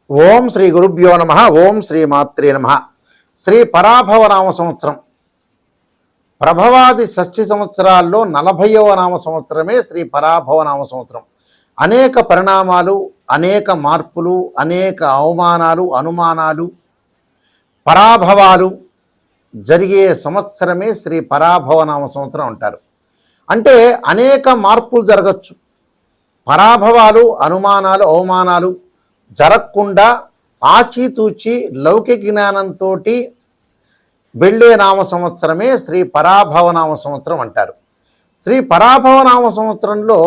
ఓం శ్రీ గురుభ్యో నమ. ఓం శ్రీ మాత్రే నమ. శ్రీ పరాభవ నామ సంవత్సరం ప్రభవాది షష్ఠి సంవత్సరాల్లో 40వ నామ సంవత్సరమే శ్రీ పరాభవ నామ సంవత్సరం. అనేక పరిణామాలు, అనేక మార్పులు, అనేక అవమానాలు, అనుమానాలు, పరాభవాలు జరిగే సంవత్సరమే శ్రీ పరాభవ నామ సంవత్సరం అంటారు. అంటే అనేక మార్పులు జరగచ్చు. పరాభవాలు, అనుమానాలు, అవమానాలు జరగకుండా ఆచితూచి లౌకిక జ్ఞానంతో వెళ్ళే నామ సంవత్సరమే శ్రీ పరాభవ నామ సంవత్సరం అంటారు. శ్రీ పరాభవ నామ సంవత్సరంలో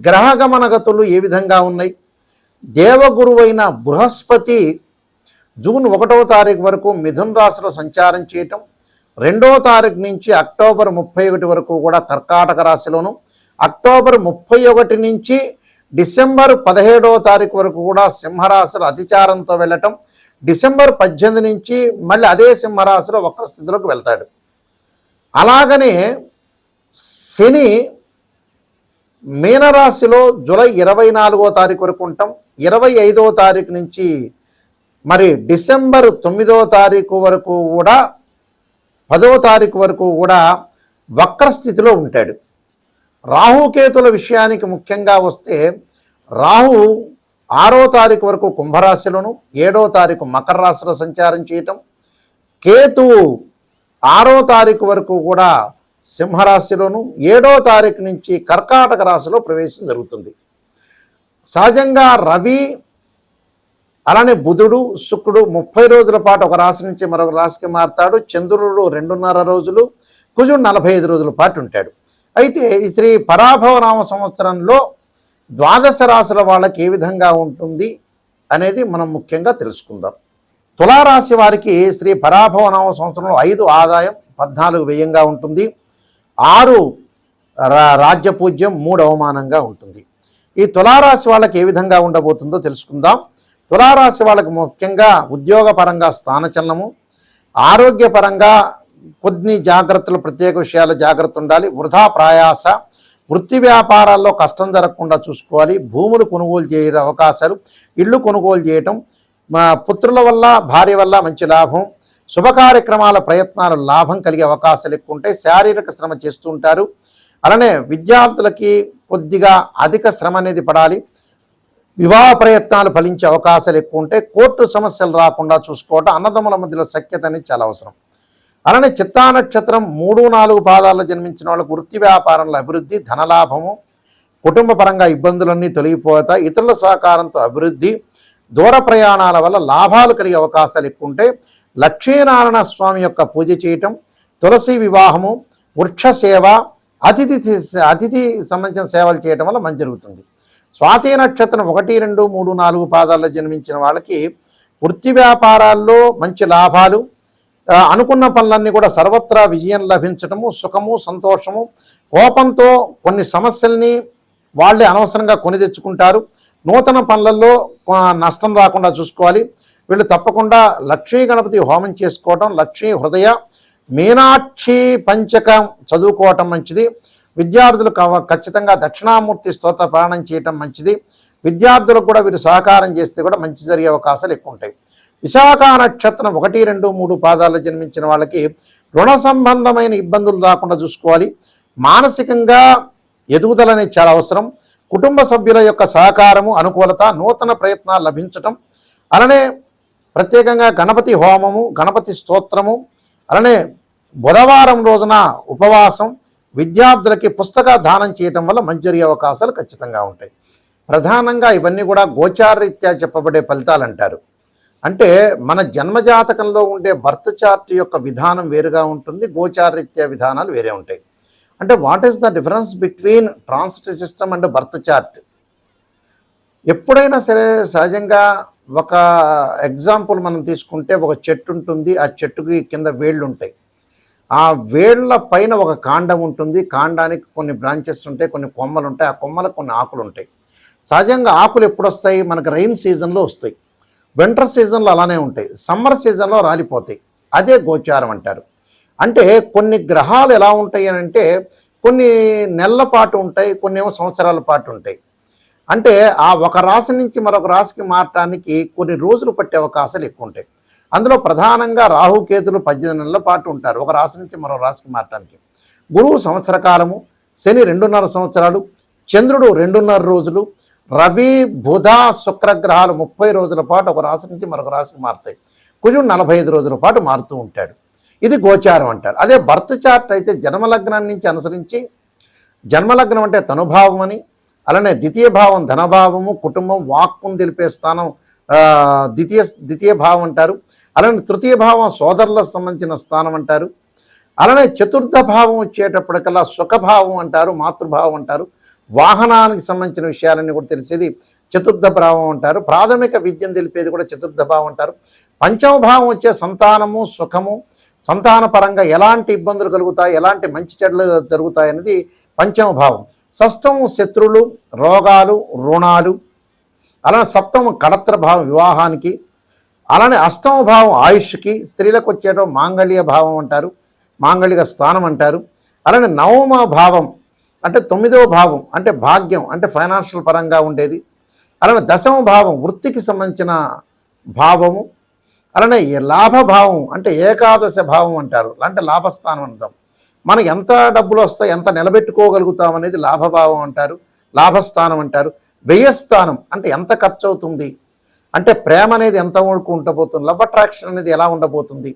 గ్రహగమనగతులు ఏ విధంగా ఉన్నాయి? దేవగురువైన బృహస్పతి జూన్ 1వ తారీఖు వరకు మిథున రాశిలో సంచారం చేయటం, 2వ తారీఖు నుంచి అక్టోబర్ 31 వరకు కూడా కర్కాటక రాశిలోను, అక్టోబర్ 31 నుంచి డిసెంబర్ 17వ తారీఖు వరకు కూడా సింహరాశిలో అతిచారంతో వెళ్ళటం, డిసెంబర్ 18 నుంచి మళ్ళీ అదే సింహరాశిలో వక్ర స్థితిలోకి వెళ్తాడు. అలాగనే శని మీనరాశిలో జూలై 24వ తారీఖు వరకు ఉంటాం, 25వ తారీఖు నుంచి మరి డిసెంబర్ 9వ తారీఖు వరకు కూడా 10వ తారీఖు వరకు కూడా వక్ర స్థితిలో ఉంటాడు. రాహుకేతుల విషయానికి ముఖ్యంగా వస్తే రాహు 6వ తారీఖు వరకు కుంభరాశిలోను, 7వ తారీఖు మకర రాశిలో సంచారం చేయటం, కేతువు 6వ తారీఖు వరకు కూడా సింహరాశిలోను, 7వ తారీఖు నుంచి కర్కాటక రాశిలో ప్రవేశం జరుగుతుంది. సహజంగా రవి అలానే బుధుడు, శుక్రుడు 30 రోజుల పాటు ఒక రాశి నుంచి మరొక రాశికి మారుతాడు. చంద్రుడు 2.5 రోజులు, కుజుడు 45 రోజుల పాటు ఉంటాడు. అయితే ఈ శ్రీ పరాభవ నామ సంవత్సరంలో ద్వాదశ రాశుల వాళ్ళకి ఏ విధంగా ఉంటుంది అనేది మనం ముఖ్యంగా తెలుసుకుందాం. తులారాశి వారికి శ్రీ పరాభవ నామ సంవత్సరంలో 5 ఆదాయం, 14 వ్యయంగా ఉంటుంది, 6 రాజ్యపూజ్యం, 3 అవమానంగా ఉంటుంది. ఈ తులారాశి వాళ్ళకి ఏ విధంగా ఉండబోతుందో తెలుసుకుందాం. తులారాశి వాళ్ళకి ముఖ్యంగా ఉద్యోగపరంగా స్థానచలనము, ఆరోగ్యపరంగా కొన్ని జాగ్రత్తలు, ప్రత్యేక విషయాలు జాగ్రత్త ఉండాలి. వృధా ప్రయాస, వృత్తి వ్యాపారాల్లో కష్టం జరగకుండా చూసుకోవాలి. భూములు కొనుగోలు చేయడం అవకాశాలు, ఇళ్ళు కొనుగోలు చేయటం, పుత్రుల వల్ల, భార్య వల్ల మంచి లాభం, శుభ కార్యక్రమాల ప్రయత్నాలు లాభం కలిగే అవకాశాలు ఎక్కువ ఉంటాయి. శారీరక శ్రమ చేస్తూ ఉంటారు. అలానే విద్యార్థులకి కొద్దిగా అధిక శ్రమ అనేది పడాలి. వివాహ ప్రయత్నాలు ఫలించే అవకాశాలు ఎక్కువ ఉంటాయి. కోర్టు సమస్యలు రాకుండా చూసుకోవటం, అన్నదమ్ముల మధ్యలో సఖ్యత అనేది చాలా అవసరం. అలానే చిత్తా నక్షత్రం 3-4 పాదాల్లో జన్మించిన వాళ్ళకు వృత్తి వ్యాపారంలో అభివృద్ధి, ధనలాభము, కుటుంబ పరంగా ఇబ్బందులన్నీ తొలగిపోతాయి. ఇతరుల సహకారంతో అభివృద్ధి, దూర ప్రయాణాల వల్ల లాభాలు కలిగే అవకాశాలు ఎక్కువ ఉంటాయి. లక్ష్మీనారాయణ స్వామి యొక్క పూజ చేయటం, తులసి వివాహము, వృక్ష సేవ, అతిథి సంబంధించిన సేవలు చేయటం వల్ల మంచి జరుగుతుంది. స్వాతి నక్షత్రం 1, 2, 3, 4 పాదాల్లో జన్మించిన వాళ్ళకి వృత్తి వ్యాపారాల్లో మంచి లాభాలు, అనుకున్న పనులన్నీ కూడా సర్వత్రా విజయం లభించటము, సుఖము, సంతోషము. కోపంతో కొన్ని సమస్యల్ని వాళ్ళే అనవసరంగా కొని తెచ్చుకుంటారు. నూతన పనులలో నష్టం రాకుండా చూసుకోవాలి. వీళ్ళు తప్పకుండా లక్ష్మీ గణపతి హోమం చేసుకోవటం, లక్ష్మీ హృదయ మీనాక్షి పంచకం చదువుకోవటం మంచిది. విద్యార్థులు ఖచ్చితంగా దక్షిణామూర్తి స్తోత్ర పారాయణం చేయటం మంచిది. విద్యార్థులకు కూడా వీరు సహకారం చేస్తే కూడా మంచి జరిగే అవకాశాలు ఎక్కువ ఉంటాయి. విశాఖ నక్షత్రం 1, 2, 3 పాదాల్లో జన్మించిన వాళ్ళకి రుణ సంబంధమైన ఇబ్బందులు రాకుండా చూసుకోవాలి. మానసికంగా ఎదుగుదల అనేది చాలా అవసరం. కుటుంబ సభ్యుల యొక్క సహకారము, అనుకూలత, నూతన ప్రయత్నాలు లభించటం, అలానే ప్రత్యేకంగా గణపతి హోమము, గణపతి స్తోత్రము, అలానే బుధవారం రోజున ఉపవాసం, విద్యార్థులకి పుస్తక దానం చేయటం వల్ల మంచి జరిగే అవకాశాలు ఖచ్చితంగా ఉంటాయి. ప్రధానంగా ఇవన్నీ కూడా గోచారరీత్యా చెప్పబడే ఫలితాలు అంటారు. అంటే మన జన్మజాతకంలో ఉండే బర్త్ చార్ట్ యొక్క విధానం వేరుగా ఉంటుంది, గోచారరీత్యా విధానాలు వేరే ఉంటాయి. అంటే what is the difference between transit system and birth chart? ఎప్పుడైనా సరే సహజంగా ఒక ఎగ్జాంపుల్ మనం తీసుకుంటే, ఒక చెట్టు ఉంటుంది, ఆ చెట్టుకి కింద వేళ్ళు ఉంటాయి, ఆ వేళ్ల పైన ఒక కాండం ఉంటుంది, కాండానికి కొన్ని బ్రాంచెస్ ఉంటాయి, కొన్ని కొమ్మలు ఉంటాయి, ఆ కొమ్మలకు కొన్ని ఆకులు ఉంటాయి. సహజంగా ఆకులు ఎప్పుడు వస్తాయి? మనకు రైన్ సీజన్లో వస్తాయి, వింటర్ సీజన్లో అలానే ఉంటాయి, సమ్మర్ సీజన్లో రాలిపోతాయి. అదే గోచారం అంటారు. అంటే కొన్ని గ్రహాలు ఎలా ఉంటాయి అని అంటే కొన్ని నెలల పాటు ఉంటాయి, కొన్ని ఏమో సంవత్సరాల పాటు ఉంటాయి. అంటే ఆ ఒక రాశి నుంచి మరొక రాశికి మారటానికి కొన్ని రోజులు పట్టే అవకాశాలు ఎక్కువ ఉంటాయి. అందులో ప్రధానంగా రాహుకేతులు 18 నెలల పాటు ఉంటారు ఒక రాశి నుంచి మరో రాశికి మారటానికి. గురువు సంవత్సర కాలము, శని 2.5 సంవత్సరాలు, చంద్రుడు 2.5 రోజులు, రవి బుధ శుక్ర గ్రహాలు 30 రోజుల పాటు ఒక రాశి నుంచి మరొక రాశికి మారుతాయి. కుజుడు 45 రోజుల పాటు మారుతూ ఉంటాడు. ఇది గోచారం అంటారు. అదే బర్త్ చార్ట్ అయితే జన్మలగ్నాన్ని నుంచి అనుసరించి, జన్మలగ్నం అంటే తనుభావం అని, అలానే ద్వితీయ భావం ధనభావము, కుటుంబం, వాక్కును తెలిపే స్థానం ద్వితీయ భావం అంటారు. అలానే తృతీయ భావం సోదరులకు సంబంధించిన స్థానం అంటారు. అలానే చతుర్థ భావం వచ్చేటప్పటికల్లా సుఖభావం అంటారు, మాతృభావం అంటారు. వాహనానికి సంబంధించిన విషయాలన్నీ కూడా తెలిసేది చతుర్థ భావం అంటారు. ప్రాథమిక విద్యను తెలిపేది కూడా చతుర్థ భావం అంటారు. పంచమ భావం వచ్చే సంతానము, సుఖము, సంతానపరంగా ఎలాంటి ఇబ్బందులు కలుగుతాయి, ఎలాంటి మంచి చెడులు జరుగుతాయి అనేది పంచమ భావం. షష్టము శత్రువులు, రోగాలు, రుణాలు. అలానే సప్తము కళత్ర భావం వివాహానికి. అలానే అష్టమ భావం ఆయుష్కి, స్త్రీలకు వచ్చేటప్పుడు మాంగళ్య భావం అంటారు, మాంగళ్య స్థానం అంటారు. అలానే నవమ భావం అంటే 9వ భావం అంటే భాగ్యం, అంటే ఫైనాన్షియల్ పరంగా ఉండేది. అలానే దశమ భావం వృత్తికి సంబంధించిన భావము. అలానే లాభభావం అంటే ఏకాదశ భావం అంటారు, అంటే లాభస్థానం అంటాం. మనకు ఎంత డబ్బులు వస్తాయి, ఎంత నిలబెట్టుకోగలుగుతాం అనేది లాభభావం అంటారు, లాభస్థానం అంటారు. వ్యయస్థానం అంటే ఎంత ఖర్చు అవుతుంది, అంటే ప్రేమ అనేది ఎంత వరకు ఉండబోతుంది, లవ్ అట్రాక్షన్ అనేది ఎలా ఉండబోతుంది.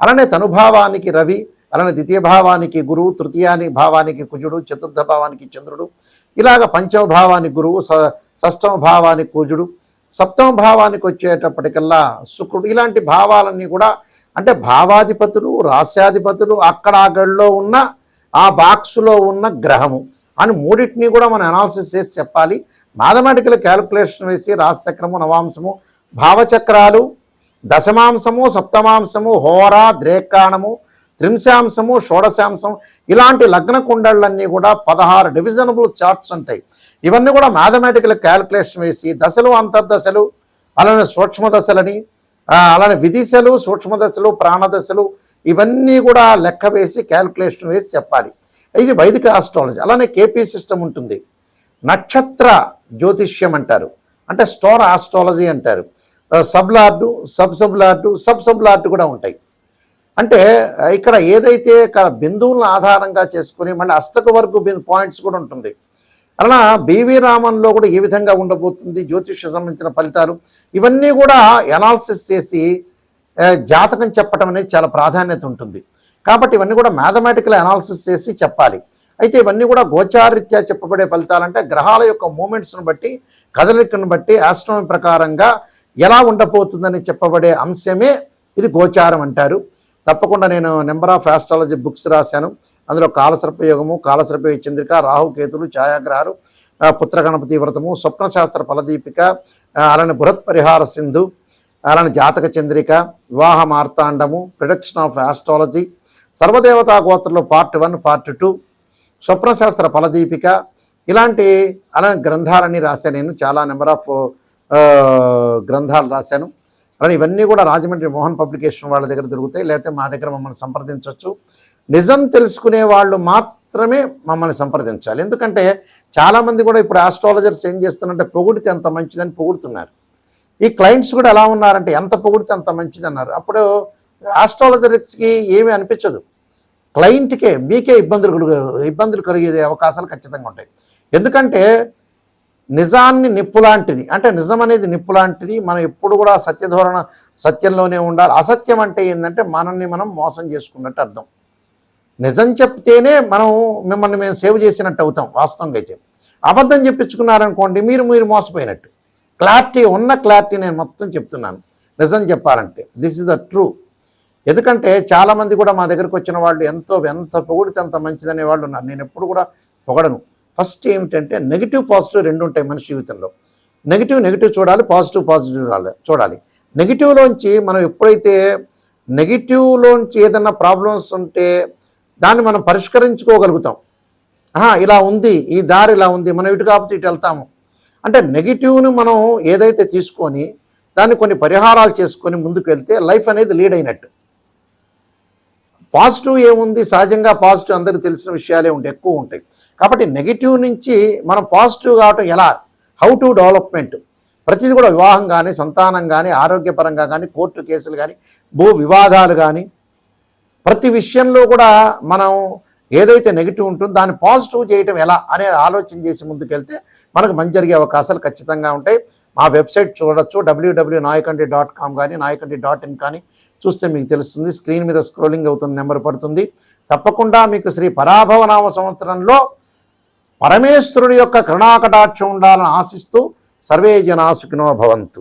అలానే తనుభావానికి రవి, అలానే ద్వితీయ భావానికి గురువు, తృతీయాని భావానికి కుజుడు, చతుర్థ భావానికి చంద్రుడు, ఇలాగ పంచమ భావానికి గురువు, షష్టమ భావానికి కుజుడు, సప్తమ భావానికి వచ్చేటప్పటికల్లా శుక్రుడు. ఇలాంటి భావాలన్నీ కూడా అంటే భావాధిపతులు, రాశ్యాధిపతులు, అక్కడ ఆ గడిలో ఉన్న ఆ బాక్సులో ఉన్న గ్రహము అని మూడింటిని కూడా మనం అనాలిసిస్ చేసి చెప్పాలి. మ్యాథమెటికల్ క్యాలిక్యులేషన్ వేసి రాశిచక్రము, నవాంశము, భావచక్రాలు, దశమాంశము, సప్తమాంశము, హోరా, ద్రేకాణము, త్రింశాంశము, షోడశాంశం, ఇలాంటి లగ్న కుండళ్ళన్నీ కూడా 16 డివిజనబుల్ చార్ట్స్ ఉంటాయి. ఇవన్నీ కూడా మ్యాథమెటికల్ క్యాలిక్యులేషన్ వేసి దశలు, అంతర్దశలు, అలానే సూక్ష్మ దశలని, అలానే విదిశలు, సూక్ష్మదశలు, ప్రాణదశలు, ఇవన్నీ కూడా లెక్క వేసి క్యాలిక్యులేషన్ వేసి చెప్పాలి. ఇది వైదిక ఆస్ట్రాలజీ. అలానే కేపీ సిస్టమ్ ఉంటుంది, నక్షత్ర జ్యోతిష్యం అంటారు, అంటే స్టార్ ఆస్ట్రాలజీ అంటారు. సబ్లార్డు, సబ్లార్డు కూడా ఉంటాయి. అంటే ఇక్కడ ఏదైతే బిందువులను ఆధారంగా చేసుకుని మళ్ళీ అష్టక వర్గు పాయింట్స్ కూడా ఉంటుంది. అలా బివి రామన్లో కూడా ఏ విధంగా ఉండబోతుంది, జ్యోతిష్య సంబంధించిన ఫలితాలు, ఇవన్నీ కూడా అనాలిసిస్ చేసి జాతకం చెప్పడం అనేది చాలా ప్రాధాన్యత ఉంటుంది. కాబట్టి ఇవన్నీ కూడా మ్యాథమెటికల్ అనాలిసిస్ చేసి చెప్పాలి. అయితే ఇవన్నీ కూడా గోచారీత్యా చెప్పబడే ఫలితాలంటే గ్రహాల యొక్క మూమెంట్స్ను బట్టి, కదలికను బట్టి, ఆస్ట్రానమీ ప్రకారంగా ఎలా ఉండబోతుందని చెప్పబడే అంశమే ఇది గోచారం అంటారు. తప్పకుండా నేను నెంబర్ ఆఫ్ ఆస్ట్రాలజీ బుక్స్ రాశాను. అందులో కాలసర్పయోగము, కాలసర్పయోగ చంద్రిక, రాహుకేతులు, ఛాయాగ్రహాలు, పుత్రగణపతి వ్రతము, స్వప్నశాస్త్ర ఫలదీపిక, అలానే బృహత్ పరిహార సింధు, అలానే జాతక చంద్రిక, వివాహ మార్తాండము, ప్రిడిక్షన్ ఆఫ్ ఆస్ట్రాలజీ, సర్వదేవతా గోత్రంలో పార్ట్ 1, పార్ట్ 2, స్వప్నశాస్త్ర ఫలదీపిక, ఇలాంటి అలానే గ్రంథాలన్నీ రాశాను. నేను చాలా నెంబర్ ఆఫ్ గ్రంథాలు రాశాను. అలానే ఇవన్నీ కూడా రాజమండ్రి మోహన్ పబ్లికేషన్ వాళ్ళ దగ్గర దొరుకుతాయి, లేకపోతే మా దగ్గర మమ్మల్ని సంప్రదించవచ్చు. నిజం తెలుసుకునే వాళ్ళు మాత్రమే మమ్మల్ని సంప్రదించాలి. ఎందుకంటే చాలామంది కూడా ఇప్పుడు ఆస్ట్రాలజర్స్ ఏం చేస్తున్నారంటే పొగిడితే ఎంత మంచిదని పొగుడుతున్నారు. ఈ క్లయింట్స్ కూడా ఎలా ఉన్నారంటే ఎంత పొగిడితే అంత మంచిది అన్నారు. అప్పుడు ఆస్ట్రాలజర్స్కి ఏమీ అనిపించదు, క్లయింట్కే మీకే ఇబ్బందులు కలిగే అవకాశాలు ఖచ్చితంగా ఉంటాయి. ఎందుకంటే నిజాన్ని నిప్పు లాంటిది, అంటే నిజం అనేది నిప్పు లాంటిది. మనం ఎప్పుడు కూడా సత్యధోరణ, సత్యంలోనే ఉండాలి. అసత్యం అంటే ఏంటంటే మనల్ని మనం మోసం చేసుకున్నట్టు అర్థం. నిజం చెప్తేనే మిమ్మల్ని మేము సేవ్ చేసినట్టు అవుతాం. వాస్తవంగా అయితే అబద్ధం చెప్పించుకున్నారనుకోండి, మీరు మోసపోయినట్టు. క్లారిటీ నేను మొత్తం చెప్తున్నాను. నిజం చెప్పాలంటే దిస్ ఇస్ ద ట్రూ. ఎందుకంటే చాలామంది కూడా మా దగ్గరకు వచ్చిన వాళ్ళు ఎంత పొగిడితే అంత మంచిదనే వాళ్ళు ఉన్నారు. నేను ఎప్పుడు కూడా పొగడను. ఫస్ట్ ఏమిటంటే నెగిటివ్, పాజిటివ్ రెండు ఉంటాయి మనిషి జీవితంలో. నెగిటివ్ చూడాలి, పాజిటివ్ చూడాలి. నెగిటివ్లోంచి మనం ఎప్పుడైతే నెగిటివ్లోంచి ఏదైనా ప్రాబ్లమ్స్ ఉంటే దాన్ని మనం పరిష్కరించుకోగలుగుతాం. ఇలా ఉంది, ఈ దారి ఇలా ఉంది, మనం ఇటు కాకపోతే ఇటు వెళ్తాము అంటే నెగిటివ్ని మనం ఏదైతే తీసుకొని దాన్ని కొన్ని పరిహారాలు చేసుకొని ముందుకు వెళ్తే లైఫ్ అనేది లీడ్ అయినట్టు. పాజిటివ్ ఏముంది, సహజంగా పాజిటివ్ అందరికీ తెలిసిన విషయాలే ఉంటాయి, ఎక్కువ ఉంటాయి. కాబట్టి నెగిటివ్ నుంచి మనం పాజిటివ్ కావటం ఎలా, హౌ టు డెవలప్మెంట్, ప్రతిదీ కూడా వివాహం కానీ, సంతానం కానీ, ఆరోగ్యపరంగా కానీ, కోర్టు కేసులు కానీ, భూ వివాదాలు కానీ, ప్రతి విషయంలో కూడా మనం ఏదైతే నెగిటివ్ ఉంటుందో దాన్ని పాజిటివ్ చేయటం ఎలా అనే ఆలోచన చేసి ముందుకెళ్తే మనకు మంచి జరిగే అవకాశాలు ఖచ్చితంగా ఉంటాయి. మా వెబ్సైట్ చూడొచ్చు, www.nayakanti.com కానీ nayakanti.in కానీ చూస్తే మీకు తెలుస్తుంది. స్క్రీన్ మీద స్క్రోలింగ్ అవుతున్న నెంబర్ పడుతుంది. తప్పకుండా మీకు శ్రీ పరాభవనామ సంవత్సరంలో పరమేశ్వరుడి యొక్క కరుణాకటాక్షం ఉండాలని ఆశిస్తూ సర్వే జనా సుఖినో భవంతు.